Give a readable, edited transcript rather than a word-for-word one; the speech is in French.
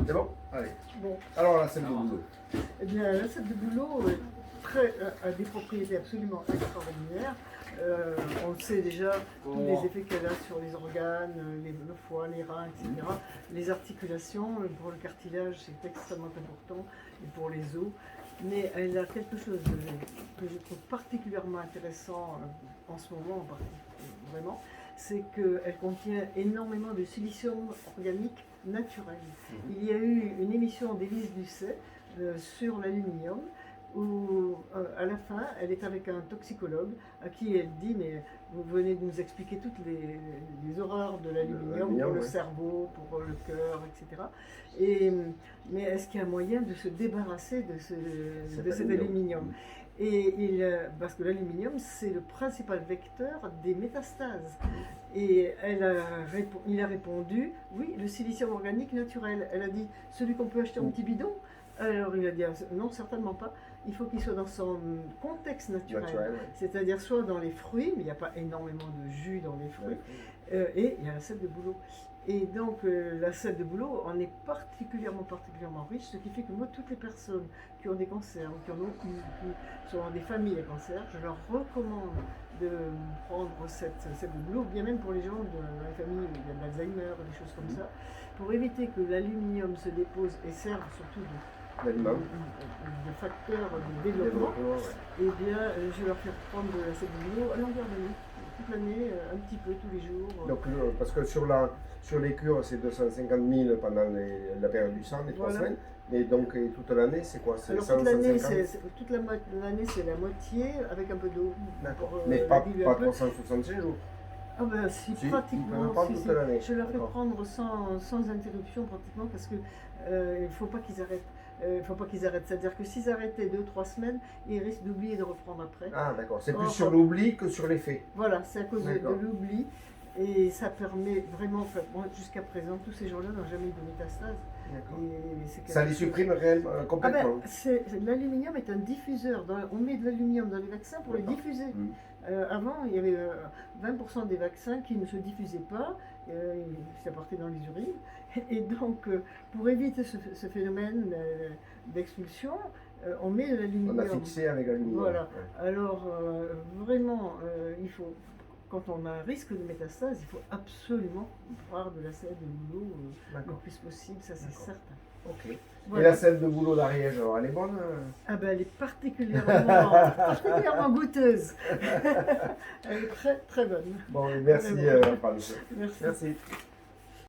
C'est bon? Allez. Bon, Alors la scène de boulot. eh bien, la sel de bouleau a des propriétés absolument extraordinaires. On le sait déjà, tous les effets qu'elle a sur les organes, le foie, les reins, etc. Les articulations, pour le cartilage, c'est extrêmement important, et pour les os. Mais elle a quelque chose que je trouve particulièrement intéressant en ce moment, vraiment, c'est qu'elle contient énormément de silicium organique naturel. Il y a eu une émission d'Élise Lucet sur l'aluminium, où à la fin, elle est avec un toxicologue à qui elle dit, mais vous venez de nous expliquer toutes les horreurs de l'aluminium pour le cerveau, pour le cœur, etc. Mais est-ce qu'il y a un moyen de se débarrasser de cet aluminium? Parce que l'aluminium, c'est le principal vecteur des métastases. Et il a répondu, oui, le silicium organique naturel. Elle a dit, celui qu'on peut acheter en petit bidon. Alors il a dit, non, certainement pas. Il faut qu'il soit dans son contexte naturel. C'est-à-dire soit dans les fruits, mais il n'y a pas énormément de jus dans les fruits, et il y a la sel de bouleau. Et donc la sel de bouleau en est particulièrement riche, ce qui fait que moi, toutes les personnes qui ont des cancers, qui sont dans des familles à cancer, je leur recommande de prendre cette sel de bouleau, bien même pour les gens dans les familles où il y a de l'Alzheimer, des choses comme ça, pour éviter que l'aluminium se dépose et serve surtout de facteur de développement. Et bien, je vais leur faire prendre de la sel de bouleau à longueur d'année. Toute l'année, un petit peu tous les jours. Donc, parce que sur les cures, c'est 250 000 pendant la période du sang, les 3 semaines. Et donc, et toute l'année, c'est quoi? Alors, toute l'année, c'est la moitié avec un peu d'eau. D'accord. Mais pas 365 jours. Ah ben si, pratiquement. Toute l'année. Je leur fais prendre sans interruption pratiquement parce que il ne faut pas qu'ils arrêtent. C'est-à-dire que s'ils arrêtaient 2-3 semaines, ils risquent d'oublier de reprendre après. Ah d'accord, c'est plus sur l'oubli que sur l'effet. Voilà, c'est à cause de l'oubli. Et ça permet vraiment, bon, jusqu'à présent, tous ces gens-là n'ont jamais eu de métastase. Ça les supprime réellement, complètement. L'aluminium est un diffuseur. On met de l'aluminium dans les vaccins pour les diffuser. Avant, il y avait 20% des vaccins qui ne se diffusaient pas, ça partait dans les urines. Et donc, pour éviter ce phénomène d'expulsion, on met de l'aluminium. On a fixé avec l'aluminium. Voilà. Alors, vraiment, il faut, quand on a un risque de métastase, il faut absolument boire de la sel de bouleau le plus possible, ça c'est certain. Ok. Voilà. Et la sel de bouleau d'Ariège, alors elle est bonne? Ah ben elle est particulièrement goûteuse. Elle est très très bonne. Bon, merci. Merci.